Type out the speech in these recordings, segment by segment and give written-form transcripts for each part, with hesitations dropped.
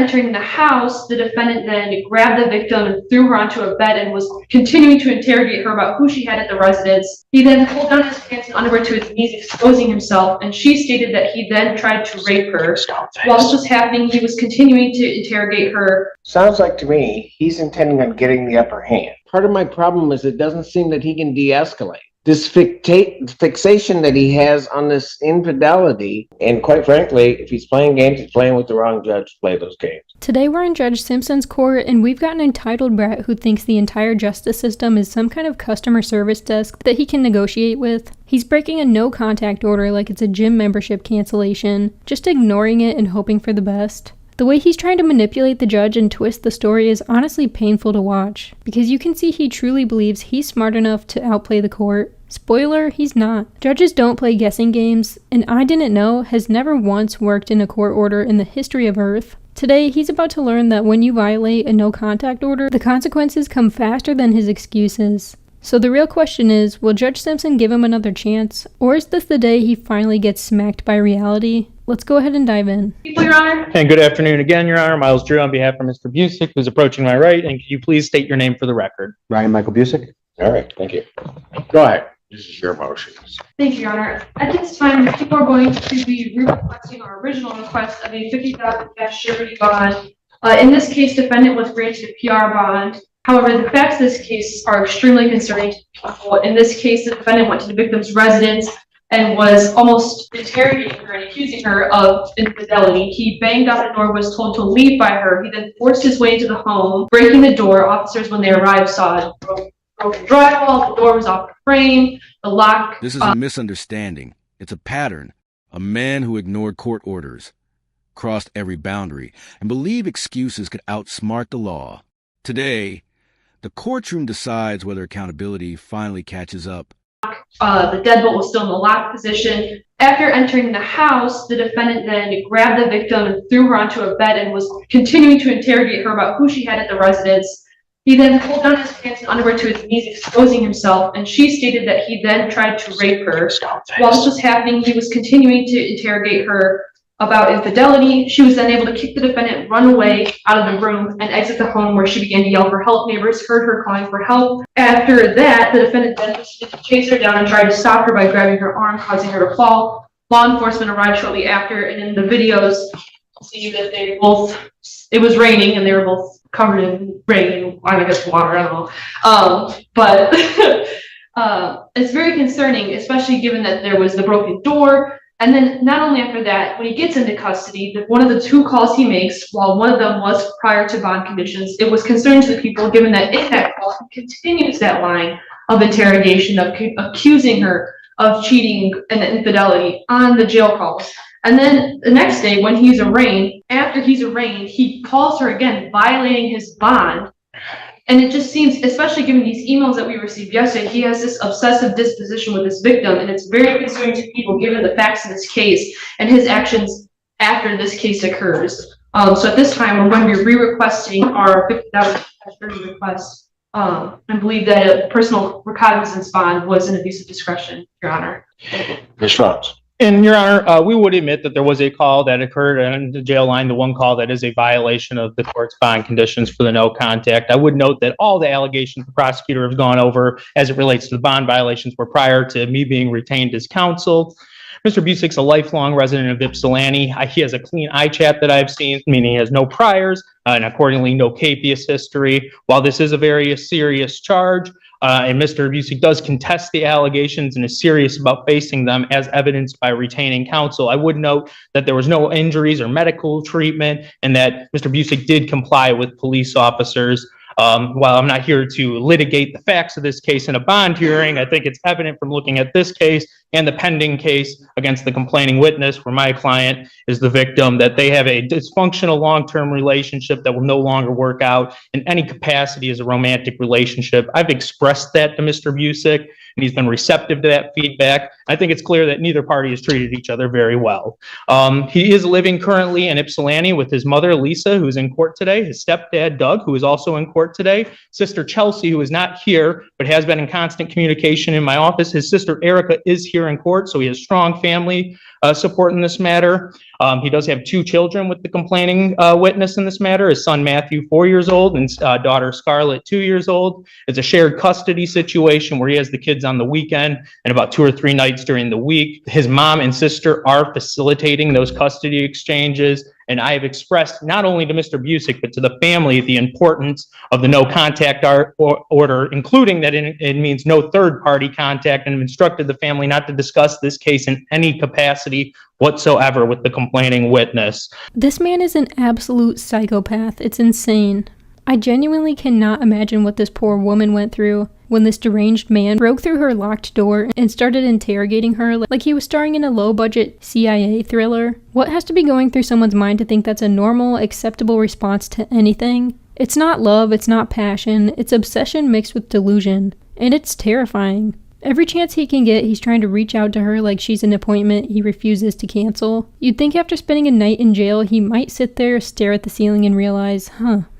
entering the house, the defendant then grabbed the victim and threw her onto a bed and was continuing to interrogate her about who she had at the residence. He then pulled down his pants and underwear to his knees, exposing himself, and she stated that he then tried to rape her. While this was happening, he was continuing to interrogate her. Sounds like to me he's intending on getting the upper hand. Part of my problem is it doesn't seem that he can de-escalate. This fixation that he has on this infidelity, and quite frankly, if he's playing games, he's playing with the wrong judge to play those games. Today we're in Judge Simpson's court, and we've got an entitled brat who thinks the entire justice system is some kind of customer service desk that he can negotiate with. He's breaking a no-contact order like it's a gym membership cancellation, just ignoring it and hoping for the best. The way he's trying to manipulate the judge and twist the story is honestly painful to watch, because you can see he truly believes he's smart enough to outplay the court. Spoiler, he's not. Judges don't play guessing games, and I didn't know has never once worked in a court order in the history of Earth. Today, he's about to learn that when you violate a no-contact order, the consequences come faster than his excuses. So the real question is, will Judge Simpson give him another chance, or is this the day he finally gets smacked by reality? Let's go ahead and dive in. Your Honor. And good afternoon again, Your Honor. Miles Drew on behalf of Mr. Busick, who's approaching my right, and can you please state your name for the record? Ryan Michael Busick. All right, thank you. Go ahead. This is your motion. Thank you, Your Honor. At this time, people are going to be requesting our original request of a $50,000 cash surety bond. In this case, defendant was granted a PR bond. However, the facts of this case are extremely concerning to people. In this case, the defendant went to the victim's residence and was almost interrogating her and accusing her of infidelity. He banged on the door, was told to leave by her. He then forced his way into the home, breaking the door. Officers, when they arrived, saw broken drywall, the door was off the frame, the lock. This is a misunderstanding. It's a pattern. A man who ignored court orders, crossed every boundary, and believed excuses could outsmart the law. Today, the courtroom decides whether accountability finally catches up. The deadbolt was still in the locked position. After entering the house, the defendant then grabbed the victim and threw her onto a bed and was continuing to interrogate her about who she had at the residence. He then pulled down his pants and underwear to his knees, exposing himself, and she stated that he then tried to rape her. While this was happening, he was continuing to interrogate her about infidelity. She was then able to kick the defendant, run away out of the room, and exit the home, where she began to yell for help. Neighbors heard her calling for help. After that, the defendant then proceeded to chase her down and tried to stop her by grabbing her arm, causing her to fall. Law enforcement arrived shortly after, and in the videos, you see that they both, it was raining, and they were both covered in rain, I guess water, I don't know. But it's very concerning, especially given that there was the broken door. And then not only after that, when he gets into custody, one of the two calls he makes, while one of them was prior to bond conditions, it was concerning to the people, given that in that call, he continues that line of interrogation of accusing her of cheating and infidelity on the jail calls. And then the next day, when he's arraigned, after he's arraigned, he calls her again, violating his bond. And it just seems, especially given these emails that we received yesterday, he has this obsessive disposition with this victim, and it's very concerning to people given the facts of this case and his actions after this case occurs. So at this time, we're going to be re-requesting our $50,000 request, and believe that a personal recognizance bond was an abuse of discretion, Your Honor. Ms. Schwartz. And Your Honor, we would admit that there was a call that occurred on the jail line, the one call that is a violation of the court's bond conditions for the no contact. I would note that all the allegations the prosecutor has gone over as it relates to the bond violations were prior to me being retained as counsel. Mr. Busick's a lifelong resident of Ypsilanti. He has a clean ICHAP that I've seen, meaning he has no priors and accordingly no capious history. While this is a very serious charge, and Mr. Busick does contest the allegations and is serious about facing them as evidenced by retaining counsel, I would note that there was no injuries or medical treatment and that Mr. Busick did comply with police officers. While I'm not here to litigate the facts of this case in a bond hearing, I think it's evident from looking at this case and the pending case against the complaining witness, where my client is the victim, that they have a dysfunctional long-term relationship that will no longer work out in any capacity as a romantic relationship. I've expressed that to Mr. Busick, and he's been receptive to that feedback. I think it's clear that neither party has treated each other very well. He is living currently in Ypsilanti with his mother, Lisa, who is in court today, his stepdad, Doug, who is also in court today, sister Chelsea, who is not here, but has been in constant communication in my office. His sister Erica is here in court, so he has strong family support in this matter. He does have 2 children with the complaining witness in this matter. His son Matthew, 4 years old, and daughter Scarlett, 2 years old. It's a shared custody situation where he has the kids on the weekend and about 2 or 3 nights during the week. His mom and sister are facilitating those custody exchanges. And I have expressed not only to Mr. Busick, but to the family, the importance of the no contact order, including that it means no third party contact, and have instructed the family not to discuss this case in any capacity whatsoever with the complaining witness. This man is an absolute psychopath. It's insane. I genuinely cannot imagine what this poor woman went through when this deranged man broke through her locked door and started interrogating her like he was starring in a low-budget CIA thriller. What has to be going through someone's mind to think that's a normal, acceptable response to anything? It's not love, it's not passion, it's obsession mixed with delusion. And it's terrifying. Every chance he can get, he's trying to reach out to her like she's an appointment he refuses to cancel. You'd think after spending a night in jail, he might sit there, stare at the ceiling, and realize,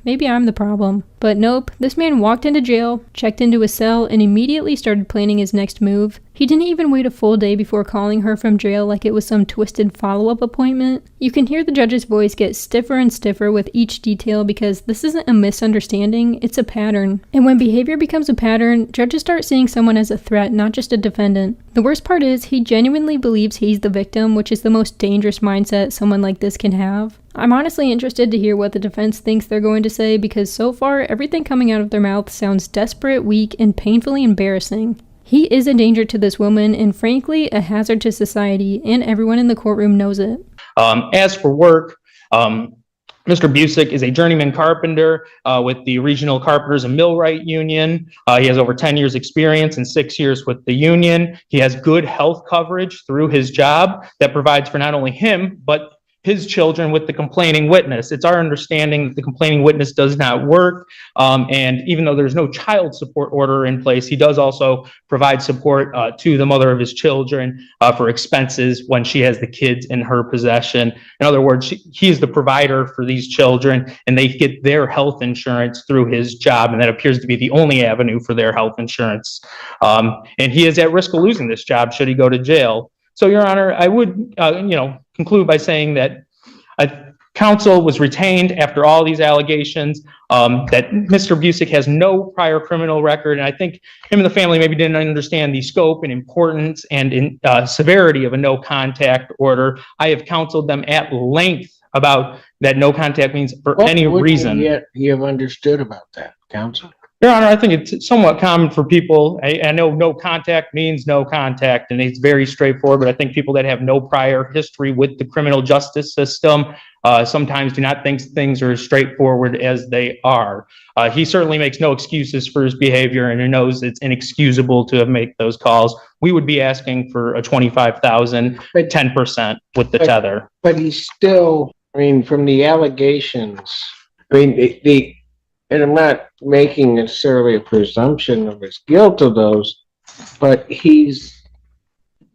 maybe I'm the problem. But nope, this man walked into jail, checked into a cell, and immediately started planning his next move. He didn't even wait a full day before calling her from jail like it was some twisted follow-up appointment. You can hear the judge's voice get stiffer and stiffer with each detail because this isn't a misunderstanding, it's a pattern. And when behavior becomes a pattern, judges start seeing someone as a threat, not just a defendant. The worst part is, he genuinely believes he's the victim, which is the most dangerous mindset someone like this can have. I'm honestly interested to hear what the defense thinks they're going to say because so far, everything coming out of their mouth sounds desperate, weak, and painfully embarrassing. He is a danger to this woman and frankly, a hazard to society, and everyone in the courtroom knows it. As for work, Mr. Busick is a journeyman carpenter with the Regional Carpenters and Millwright Union. He has over 10 years experience and 6 years with the union. He has good health coverage through his job that provides for not only him, but his children with the complaining witness. It's our understanding that the complaining witness does not work. And even though there's no child support order in place, he does also provide support to the mother of his children for expenses when she has the kids in her possession. In other words, he is the provider for these children and they get their health insurance through his job. And that appears to be the only avenue for their health insurance. And he is at risk of losing this job should he go to jail. So, Your Honor, I would, conclude by saying that counsel was retained after all these allegations, that Mr. Busick has no prior criminal record. And I think him and the family maybe didn't understand the scope and importance and severity of a no contact order. I have counseled them at length about that no contact means for any reason. Yet you have understood about that, counsel? Your Honor, I think it's somewhat common for people. I know no contact means no contact, and it's very straightforward, but I think people that have no prior history with the criminal justice system sometimes do not think things are as straightforward as they are. He certainly makes no excuses for his behavior, and he knows it's inexcusable to have made those calls. We would be asking for a $25,000, 10% with the tether. But he's still, from the allegations, and I'm not making necessarily a presumption of his guilt of those, but he's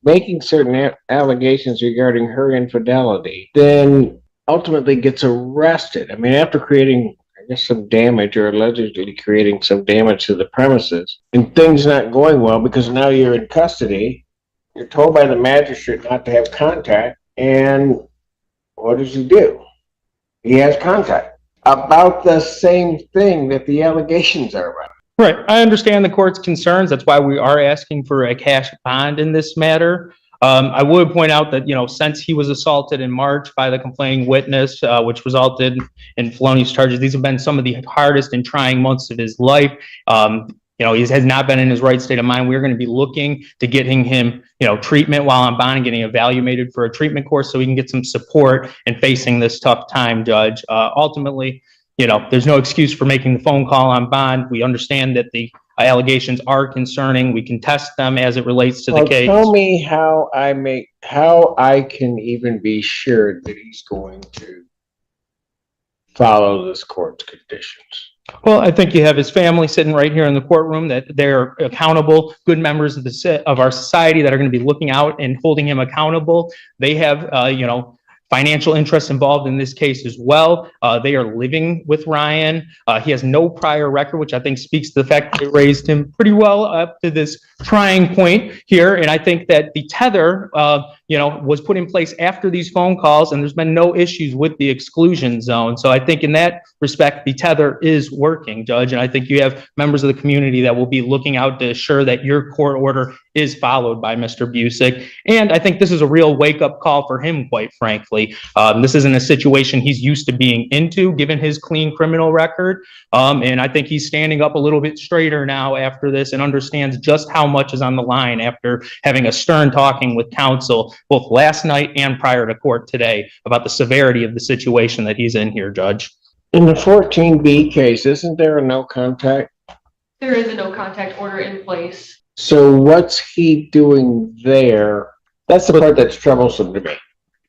making certain allegations regarding her infidelity, then ultimately gets arrested. After creating, some damage or allegedly creating some damage to the premises, and things not going well because now you're in custody, you're told by the magistrate not to have contact, and what does he do? He has contact about the same thing that the allegations are about. Right. I understand the court's concerns. That's why we are asking for a cash bond in this matter. I would point out that, since he was assaulted in March by the complaining witness, which resulted in felonious charges, these have been some of the hardest and trying months of his life. He has not been in his right state of mind. We're going to be looking to getting him, treatment while on bond and getting evaluated for a treatment course so he can get some support in facing this tough time, Judge. Ultimately, there's no excuse for making the phone call on bond. We understand that the allegations are concerning. We can test them as it relates to the case. Tell me how I can even be sure that he's going to follow this court's conditions. Well, I think you have his family sitting right here in the courtroom, that they're accountable, good members of our society that are going to be looking out and holding him accountable. They have, financial interests involved in this case as well. They are living with Ryan. He has no prior record, which I think speaks to the fact that they raised him pretty well up to this trying point here. And I think that the tether was put in place after these phone calls, and there's been no issues with the exclusion zone. So I think in that respect, the tether is working, Judge, and I think you have members of the community that will be looking out to assure that your court order is followed by Mr. Busick. And I think this is a real wake-up call for him, quite frankly. This isn't a situation he's used to being into, given his clean criminal record. And I think he's standing up a little bit straighter now after this and understands just how much is on the line after having a stern talking with counsel both last night and prior to court today about the severity of the situation that he's in here, Judge. In the 14B case, isn't there a no contact? There is a no contact order in place. So what's he doing there? That's the part that's troublesome to me.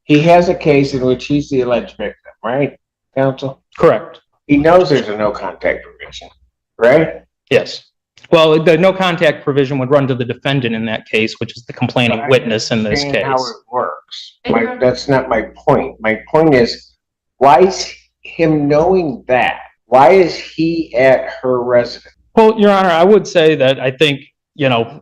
He has a case in which he's the alleged victim, right, counsel? Correct. He knows there's a no contact provision, right? Yes. Well, the no contact provision would run to the defendant in that case, which is the complaining witness in this case. How it works. That's not my point. My point is, why is him knowing that? Why is he at her residence? Well, Your Honor, I would say that I think,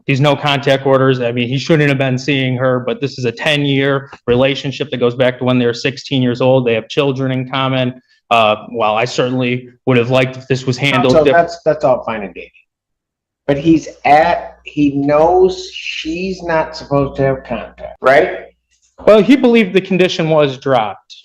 these no contact orders, I mean, he shouldn't have been seeing her, but this is a 10-year relationship that goes back to when they were 16 years old. They have children in common. While I certainly would have liked if this was handled. So that's all fine and dandy. But he knows she's not supposed to have contact, right? Well, he believed the condition was dropped.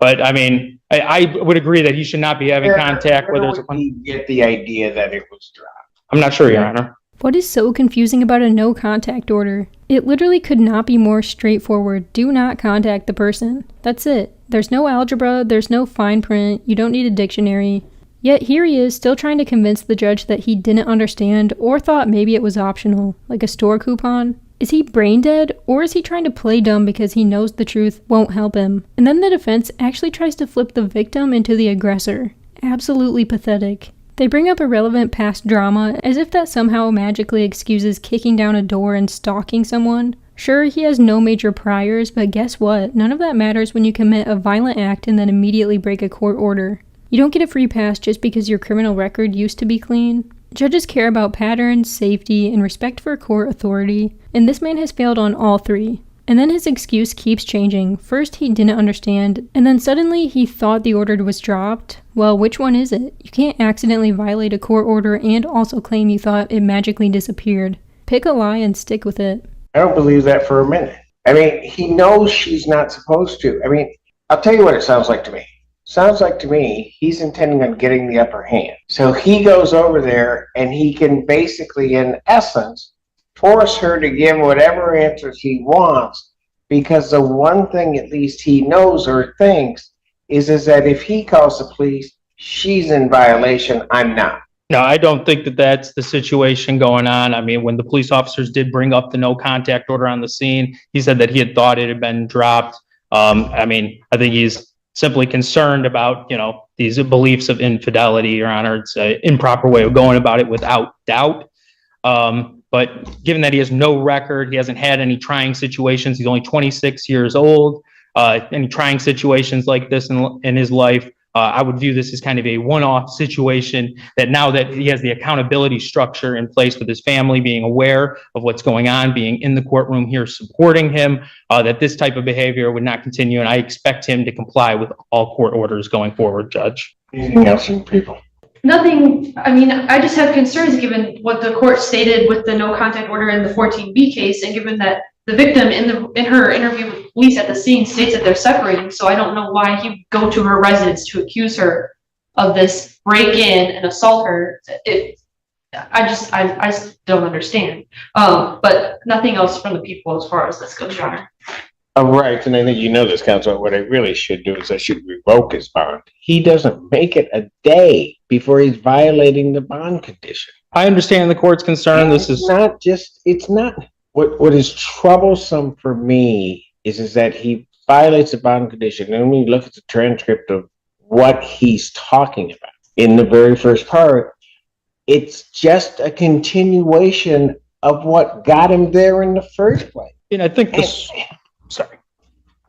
But I mean, I would agree that he should not be having contact with her. Where would he get the idea that it was dropped? I'm not sure, Your Honor. What is so confusing about a no contact order? It literally could not be more straightforward. Do not contact the person. That's it. There's no algebra, there's no fine print, you don't need a dictionary. Yet here he is still trying to convince the judge that he didn't understand or thought maybe it was optional, like a store coupon. Is he brain dead, or is he trying to play dumb because he knows the truth won't help him? And then the defense actually tries to flip the victim into the aggressor. Absolutely pathetic. They bring up irrelevant past drama as if that somehow magically excuses kicking down a door and stalking someone. Sure, he has no major priors, but guess what? None of that matters when you commit a violent act and then immediately break a court order. You don't get a free pass just because your criminal record used to be clean. Judges care about patterns, safety, and respect for court authority, and this man has failed on all three. And then his excuse keeps changing. First he didn't understand, and then suddenly he thought the order was dropped. Well, which one is it? You can't accidentally violate a court order and also claim you thought it magically disappeared. Pick a lie and stick with it. I don't believe that for a minute. I mean, he knows she's not supposed to. I mean, I'll tell you what it sounds like to me. Sounds like to me he's intending on getting the upper hand. So he goes over there and he can basically, in essence, force her to give whatever answers he wants, because the one thing at least he knows or thinks is that if he calls the police, she's in violation, I'm not. No, I don't think that that's the situation going on. I mean, when the police officers did bring up the no contact order on the scene, he said that he had thought it had been dropped. I think he's simply concerned about, these beliefs of infidelity, Your Honor. It's an improper way of going about it without doubt. But given that he has no record, he hasn't had any trying situations, he's only 26 years old, any trying situations like this in his life, I would view this as kind of a one-off situation, that now that he has the accountability structure in place with his family, being aware of what's going on, being in the courtroom here supporting him, that this type of behavior would not continue, and I expect him to comply with all court orders going forward, Judge. Anything else from people? Nothing, I mean, I just have concerns given what the court stated with the no contact order in the 14B case, and given that the victim in her interview with police at the scene states that they're separating, so I don't know why he would go to her residence to accuse her of this break-in and assault her. I just don't understand. But nothing else from the people as far as this goes, Your Honor. All right, and I think you know this, counsel. What I really should do is I should revoke his bond. He doesn't make it a day before he's violating the bond condition. I understand the court's concern. It's not. What is troublesome for me is that he violates the bond condition. And when you look at the transcript of what he's talking about in the very first part, it's just a continuation of what got him there in the first place. And I think this. Sorry.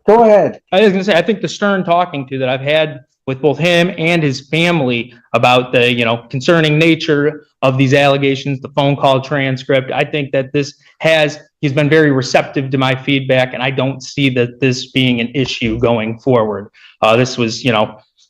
Go ahead. I was going to say, I think the stern talking to that I've had with both him and his family about the, concerning nature of these allegations, the phone call transcript. I think that he's been very receptive to my feedback, and I don't see that this being an issue going forward. This was,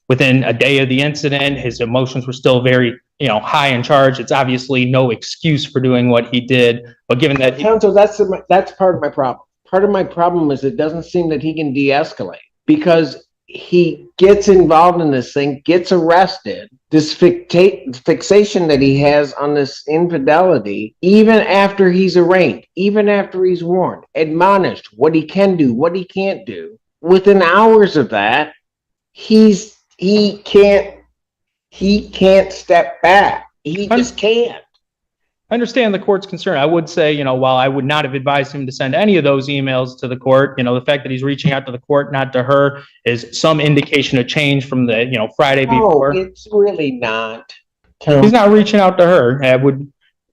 within a day of the incident, his emotions were still very, high in charge. It's obviously no excuse for doing what he did, but given that Counsel, that's part of my problem. Part of my problem is it doesn't seem that he can de-escalate, because he gets involved in this thing, gets arrested, this fixation that he has on this infidelity, even after he's arraigned, even after he's warned, admonished what he can do, what he can't do. Within hours of that, he can't step back. He just can't. I understand the court's concern. I would say, while I would not have advised him to send any of those emails to the court, the fact that he's reaching out to the court, not to her, is some indication of change from the, Friday before. No, it's really not. He's not reaching out to her.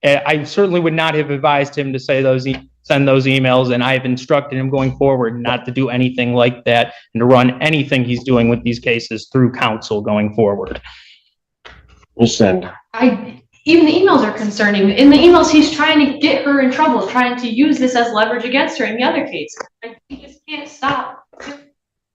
I certainly would not have advised him to send those emails, and I have instructed him going forward not to do anything like that and to run anything he's doing with these cases through counsel going forward. Listen. Even the emails are concerning. In the emails, he's trying to get her in trouble, trying to use this as leverage against her in the other case. He just can't stop.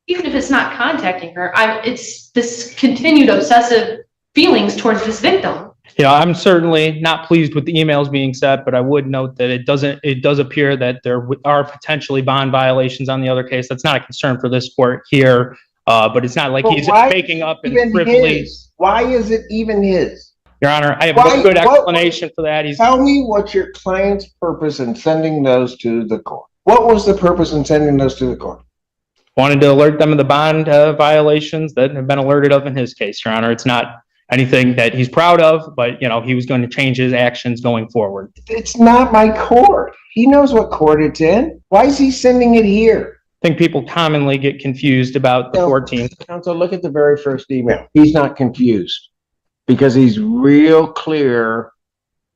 Even if it's not contacting her, it's this continued obsessive feelings towards this victim. I'm certainly not pleased with the emails being sent, but I would note that it does appear that there are potentially bond violations on the other case. That's not a concern for this court here, but it's not like he's making up and frivolly. Why is it even his? Your Honor, I have no good explanation for that. Tell me what your client's purpose in sending those to the court. What was the purpose in sending those to the court? Wanted to alert them of the bond violations that have been alerted of in his case, Your Honor. It's not anything that he's proud of, but, he was going to change his actions going forward. It's not my court. He knows what court it's in. Why is he sending it here? I think people commonly get confused about the 14th. Counsel, look at the very first email. He's not confused, because he's real clear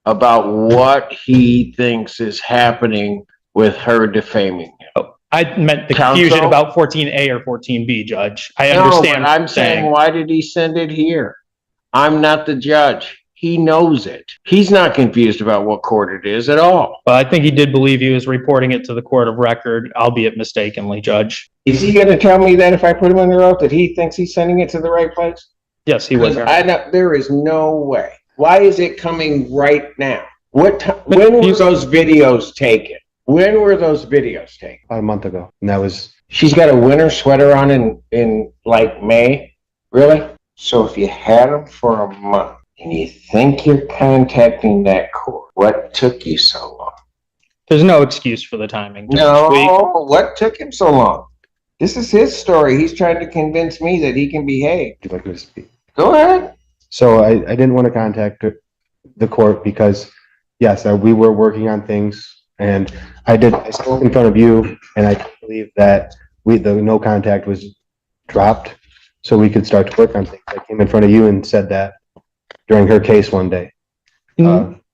about what he thinks is happening with her defaming him. I meant the confusion about 14A or 14B, Judge. I understand. No, but I'm saying, why did he send it here? I'm not the judge. He knows it. He's not confused about what court it is at all. Well, I think he did believe he was reporting it to the court of record, albeit mistakenly, Judge. Is he going to tell me that if I put him under oath that he thinks he's sending it to the right place? Yes, he was. There is no way. Why is it coming right now? When were those videos taken? When were those videos taken? About a month ago. And that was... She's got a winter sweater on in like May? Really? So if you had them for a month and you think you're contacting that court, what took you so long? There's no excuse for the timing. No, what took him so long? This is his story. He's trying to convince me that he can behave. Would you like me to speak? Go ahead. So I didn't want to contact the court because, yes, we were working on things, and I spoke in front of you, and I believe that the no contact was dropped so we could start to work on things. I came in front of you and said that during her case one day.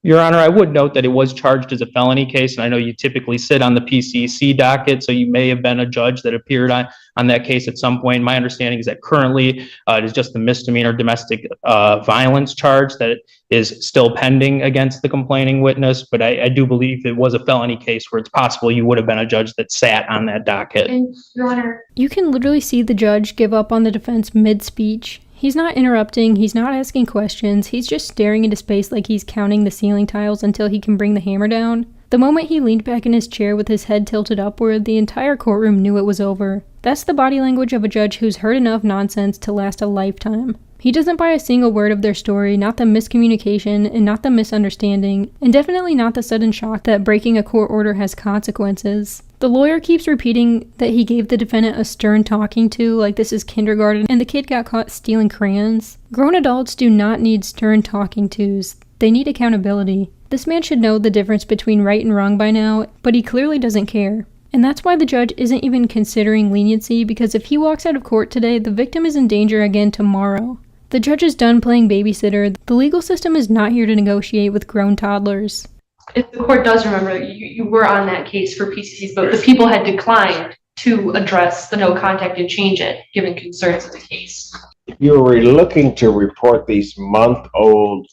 Your Honor, I would note that it was charged as a felony case, and I know you typically sit on the PCC docket, so you may have been a judge that appeared on that case at some point. My understanding is that currently it is just the misdemeanor domestic violence charge that is still pending against the complaining witness, but I do believe it was a felony case where it's possible you would have been a judge that sat on that docket. And, Your Honor, You can literally see the judge give up on the defense mid-speech. He's not interrupting, he's not asking questions, he's just staring into space like he's counting the ceiling tiles until he can bring the hammer down. The moment he leaned back in his chair with his head tilted upward, the entire courtroom knew it was over. That's the body language of a judge who's heard enough nonsense to last a lifetime. He doesn't buy a single word of their story, not the miscommunication, and not the misunderstanding, and definitely not the sudden shock that breaking a court order has consequences. The lawyer keeps repeating that he gave the defendant a stern talking to, like this is kindergarten, and the kid got caught stealing crayons. Grown adults do not need stern talking tos. They need accountability. This man should know the difference between right and wrong by now, but he clearly doesn't care. And that's why the judge isn't even considering leniency, because if he walks out of court today, the victim is in danger again tomorrow. The judge is done playing babysitter. The legal system is not here to negotiate with grown toddlers. if the court does remember, you were on that case for PCC's vote, the people had declined to address the no contact and change it, given concerns of the case. you were looking to report these month-old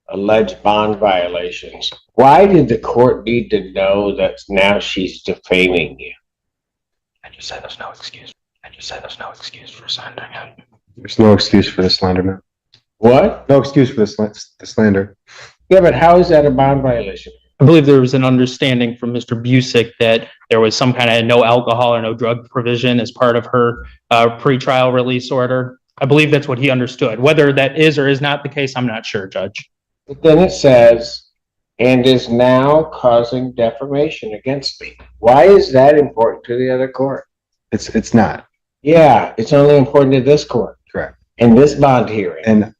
alleged bond violations. Why did the court need to know that now she's defaming you? I just said there's no excuse. For sending it. There's no excuse for the slander, man. What? No excuse for the slander. Yeah, but how is that a bond violation? I believe there was an understanding from Mr. Busick that there was some kind of no alcohol or no drug provision as part of her pretrial release order. I believe that's what he understood. Whether that is or is not the case, I'm not sure, Judge. But then it says, and is now causing defamation against me. Why is that important to the other court? It's not. Yeah, it's only important to this court. Correct. And this bond hearing. And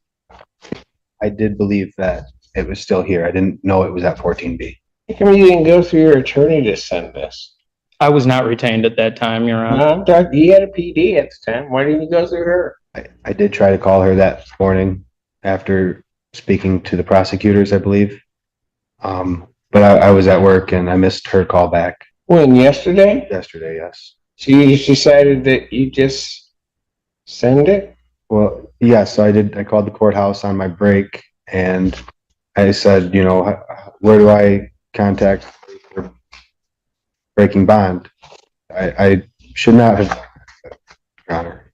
I did believe that it was still here. I didn't know it was at 14B. How come you didn't go through your attorney to send this? I was not retained at that time, Your Honor. No, I'm talking, you had a PD at the time. Why didn't you go through her? I did try to call her that morning after speaking to the prosecutors, I believe. But I was at work and I missed her call back. When, yesterday? Yesterday, yes. So you decided that you just send it? Well, yes, so I did. I called the courthouse on my break and I said, you know, where do I contact for breaking bond? I should not have, Your Honor.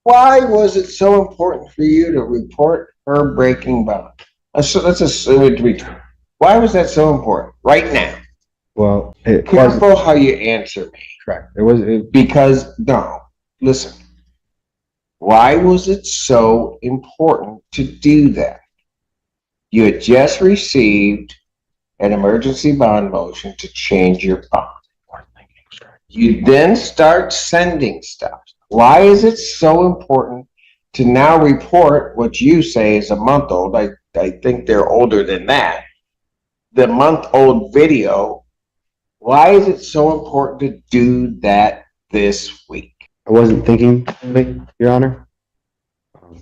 Why was it so important for you to report her breaking bond? Let's assume it to be true. Why was that so important? Right now. Well, it was Careful how you answer me. correct. It was, Because, no, listen. Why was it so important to do that? You had just received an emergency bond motion to change your bond. You then start sending stuff. Why is it so important to now report what you say is a month old? I think they're older than that. The month-old video. Why is it so important to do that this week? I wasn't thinking of it, Your Honor.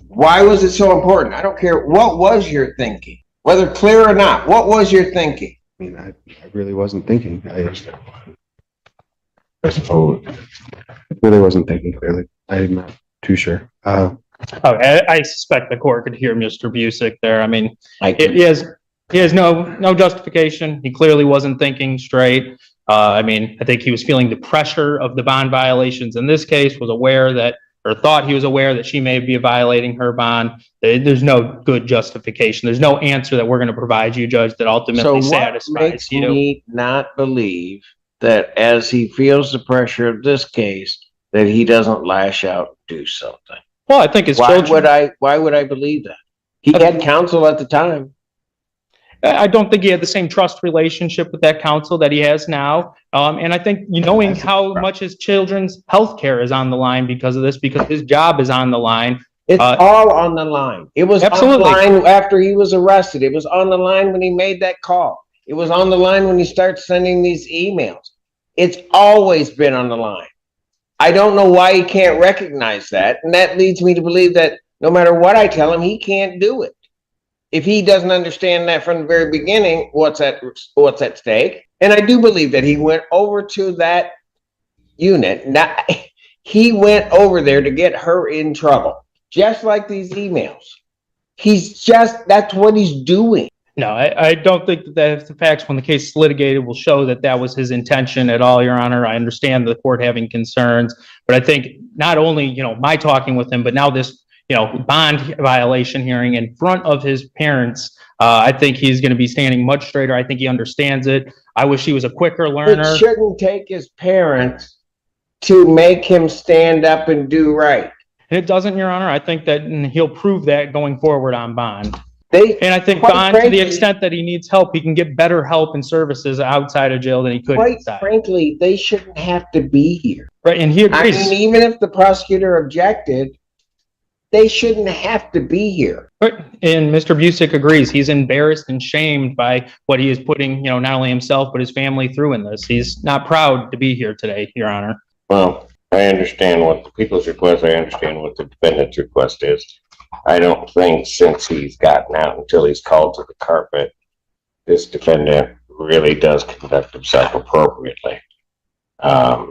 Why was it so important? I don't care. What was your thinking? Whether clear or not, what was your thinking? I mean, I really wasn't thinking. I really wasn't thinking clearly. I'm not too sure. I suspect the court could hear Mr. Busick there. I mean, he has no justification. He clearly wasn't thinking straight. I mean, I think he was feeling the pressure of the bond violations in this case, was aware that, or thought he was aware that she may be violating her bond. There's no good justification. There's no answer that we're going to provide you, Judge, that ultimately satisfies what makes you. me not believe that as he feels the pressure of this case, that he doesn't lash out and do something? Well, I think his Why children. would I believe that? He had counsel at the time. I don't think he had the same trust relationship with that counsel that he has now. And I think knowing how much his children's health care is on the line because of this, because his job is on the line. It's all on the line. It was Absolutely. on the line after he was arrested. It was on the line when he made that call. It was on the line when he starts sending these emails. It's always been on the line. I don't know why he can't recognize that. And that leads me to believe that no matter what I tell him, he can't do it. If he doesn't understand that from the very beginning, what's at stake. And I do believe that he went over to that unit. Now, he went over there to get her in trouble, just like these emails. That's what he's doing. No, I don't think that the facts when the case is litigated will show that that was his intention at all, Your Honor. I understand the court having concerns, but I think not only, my talking with him, but now this, bond violation hearing in front of his parents, I think he's going to be standing much straighter. I think he understands it. I wish he was a quicker learner. It shouldn't take his parents to make him stand up and do right. And it doesn't, Your Honor. I think that he'll prove that going forward on bond. And I think quite bond, frankly, to the extent that he needs help, he can get better help and services outside of jail than he could quite inside. frankly, they shouldn't have to be here. Right, and he agrees. I mean, even if the prosecutor objected, they shouldn't have to be here. Right. And Mr. Busick agrees. He's embarrassed and shamed by what he is putting, not only himself, but his family through in this. He's not proud to be here today, Your Honor. Well, I understand what the people's request, I understand what the defendant's request is. I don't think since he's gotten out until he's called to the carpet, this defendant really does conduct himself appropriately. I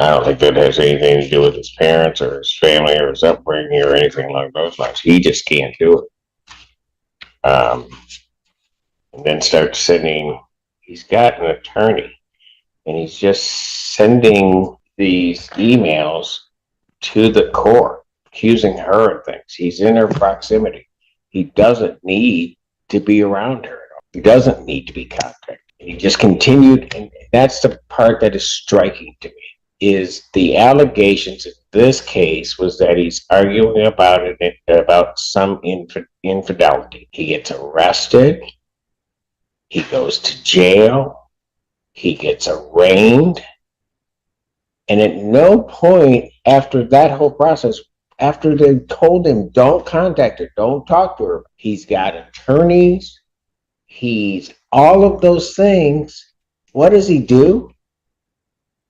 I don't think that has anything to do with his parents or his family or his upbringing or anything along those lines. He just can't do it. And then starts sending, he's got an attorney, and he's just sending these emails to the court, accusing her of things. He's in her proximity. He doesn't need to be around her at all. He doesn't need to be contacted. He just continued, and that's the part that is striking to me, is the allegations in this case was that he's arguing about it, about some infidelity. He gets arrested. He goes to jail. He gets arraigned. And at no point after that whole process, after they told him, don't contact her, don't talk to her, he's got attorneys, he's all of those things. What does he do?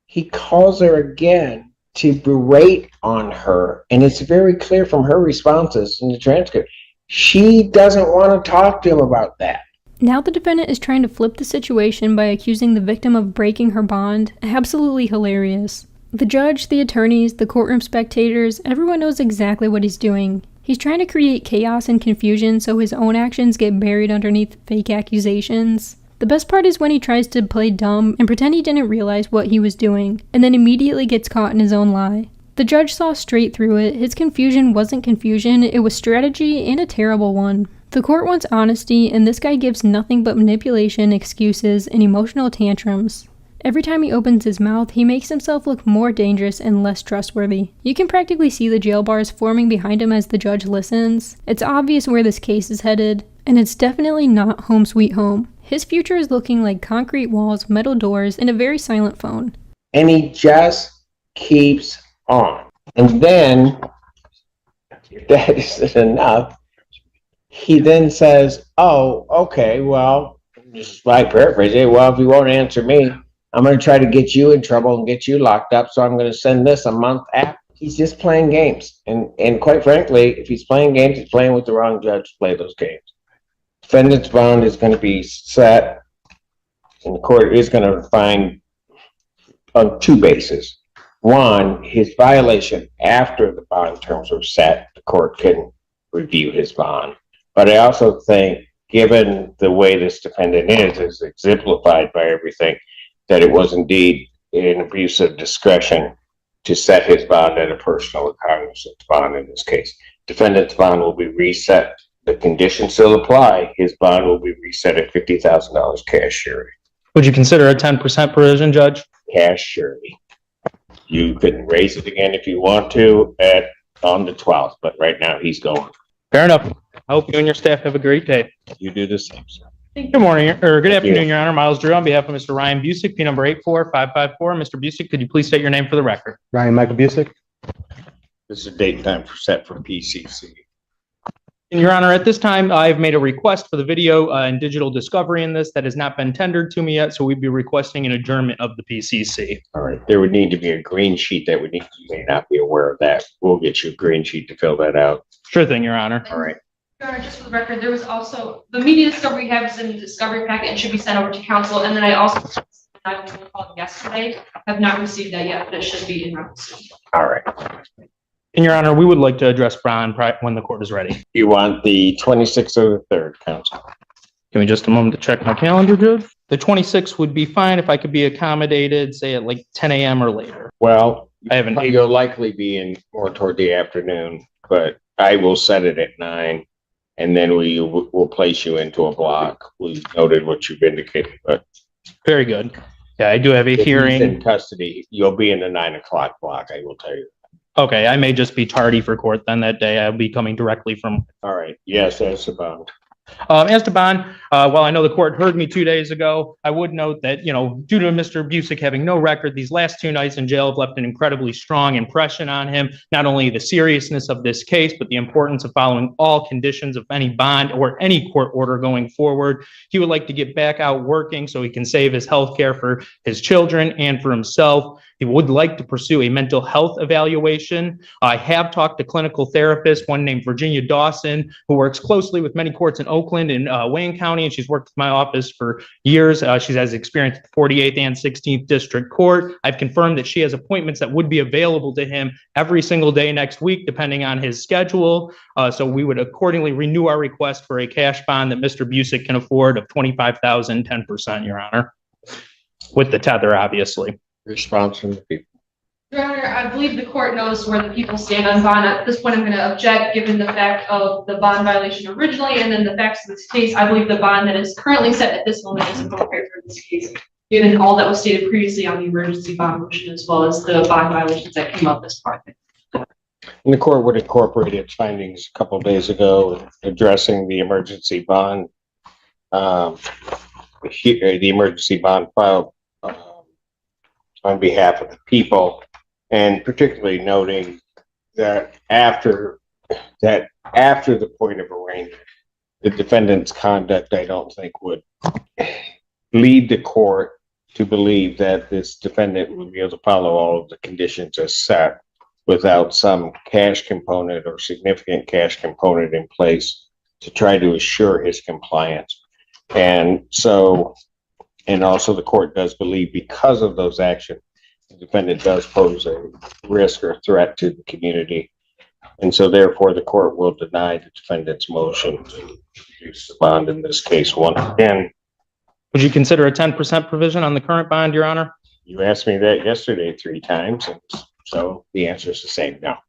He calls her again to berate on her. And it's very clear from her responses in the transcript. She doesn't want to talk to him about that. Now the defendant is trying to flip the situation by accusing the victim of breaking her bond. Absolutely hilarious. The judge, the attorneys, the courtroom spectators, everyone knows exactly what he's doing. He's trying to create chaos and confusion so his own actions get buried underneath fake accusations. The best part is when he tries to play dumb and pretend he didn't realize what he was doing, and then immediately gets caught in his own lie. The judge saw straight through it. His confusion wasn't confusion, it was strategy, and a terrible one. The court wants honesty, and this guy gives nothing but manipulation, excuses, and emotional tantrums. Every time he opens his mouth, he makes himself look more dangerous and less trustworthy. You can practically see the jail bars forming behind him as the judge listens. It's obvious where this case is headed, and it's definitely not home sweet home. His future is looking like concrete walls, metal doors, and a very silent phone. And he just keeps on. And then, if that isn't enough, he then says, oh, okay, well, just like paraphrase it, well, if you won't answer me, I'm going to try to get you in trouble and get you locked up, so I'm going to send this a month after. He's just playing games. And quite frankly, if he's playing games, he's playing with the wrong judge to play those games. Defendant's bond is going to be set, and the court is going to find on two bases. One, his violation after the bond terms were set, the court can review his bond. But I also think, given the way this defendant is exemplified by everything, that it was indeed an abuse of discretion to set his bond at a personal or cognizant bond in this case. Defendant's bond will be reset. The conditions still apply. His bond will be reset at $50,000 cash surety. Would you consider a 10% provision, Judge? Cash surety. You can raise it again if you want to on the 12th, but right now he's going. Fair enough. I hope you and your staff have a great day. You do the same, sir. Good morning, or good afternoon, Your Honor. Miles Drew on behalf of Mr. Ryan Busick, P number 84554. Mr. Busick, could you please state your name for the record? Ryan Michael Busick. This is a date and time set for PCC. And Your Honor, at this time, I've made a request for the video and digital discovery in this that has not been tendered to me yet, so we'd be requesting an adjournment of the PCC. All right. There would need to be a green sheet that would need, you may not be aware of that. We'll get you a green sheet to fill that out. Sure thing, Your Honor. All right. Your Honor, just for the record, there was also, the media discovery we have is in the discovery packet and should be sent over to counsel. And then I also, I called yesterday, have not received that yet, but it should be in route soon. All right. And Your Honor, we would like to address Brian when the court is ready. You want the 26th or the 3rd, counsel? Give me just a moment to check my calendar, Judge. The 26th would be fine if I could be accommodated, say at like 10 a.m. or later. Well, I have an you'll likely be in more toward the afternoon, but I will set it at 9. And then we'll place you into a block. We noted what you've indicated, but Very good. Yeah, I do have a if he's hearing. in custody, you'll be in the 9 o'clock block, I will tell you. Okay, I may just be tardy for court then that day. I'll be coming directly from. All right. Yes, that's about. As to bond, while I know the court heard me 2 days ago, I would note that, due to Mr. Busick having no record, these last 2 nights in jail have left an incredibly strong impression on him. Not only the seriousness of this case, but the importance of following all conditions of any bond or any court order going forward. He would like to get back out working so he can save his health care for his children and for himself. He would like to pursue a mental health evaluation. I have talked to clinical therapists, one named Virginia Dawson, who works closely with many courts in Oakland and Wayne County, and she's worked with my office for years. She has experience at the 48th and 16th District Court. I've confirmed that she has appointments that would be available to him every single day next week, depending on his schedule. So we would accordingly renew our request for a cash bond that Mr. Busick can afford of $25,000, 10%, Your Honor, with the tether, obviously. Response from the people. Your Honor, I believe the court knows where the people stand on bond. At this point, I'm going to object, given the fact of the bond violation originally, and then the facts of this case. I believe the bond that is currently set at this moment is appropriate for this case, given all that was stated previously on the emergency bond motion, as well as the bond violations that came up as part of it. And the court would incorporate its findings a couple of days ago addressing the emergency bond. The emergency bond filed on behalf of the people, and particularly noting that after the point of arraignment, the defendant's conduct, I don't think, would lead the court to believe that this defendant would be able to follow all of the conditions as set without some cash component or significant cash component in place to try to assure his compliance. And so, and also the court does believe, because of those actions, the defendant does pose a risk or threat to the community. And so therefore the court will deny the defendant's motion to reduce the bond in this case once again. Would you consider a 10% provision on the current bond, Your Honor? You asked me that yesterday 3 times, and so the answer is the same now.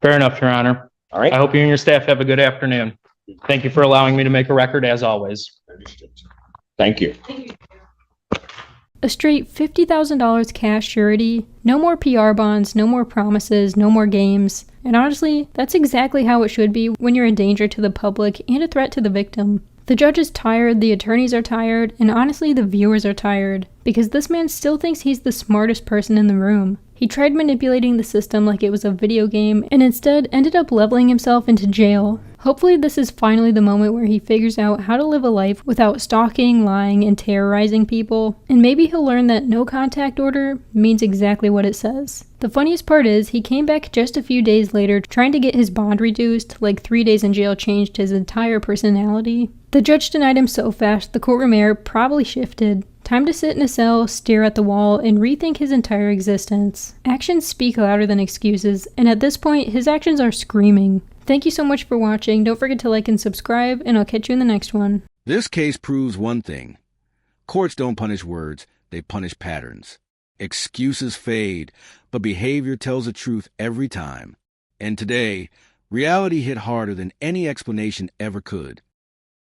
Fair enough, Your Honor. All right. I hope you and your staff have a good afternoon. Thank you for allowing me to make a record, as always. Thank you. A straight $50,000 cash surety, no more PR bonds, no more promises, no more games. And honestly, that's exactly how it should be when you're a danger to the public and a threat to the victim. The judge is tired, the attorneys are tired, and honestly the viewers are tired, because this man still thinks he's the smartest person in the room. He tried manipulating the system like it was a video game, and instead ended up leveling himself into jail. Hopefully this is finally the moment where he figures out how to live a life without stalking, lying, and terrorizing people, and maybe he'll learn that no contact order means exactly what it says. The funniest part is, he came back just a few days later trying to get his bond reduced, like 3 days in jail changed his entire personality. The judge denied him so fast, the courtroom air probably shifted. Time to sit in a cell, stare at the wall, and rethink his entire existence. Actions speak louder than excuses, and at this point, his actions are screaming. Thank you so much for watching. Don't forget to like and subscribe, and I'll catch you in the next one. This case proves one thing. Courts don't punish words, they punish patterns. Excuses fade, but behavior tells the truth every time. And today, reality hit harder than any explanation ever could.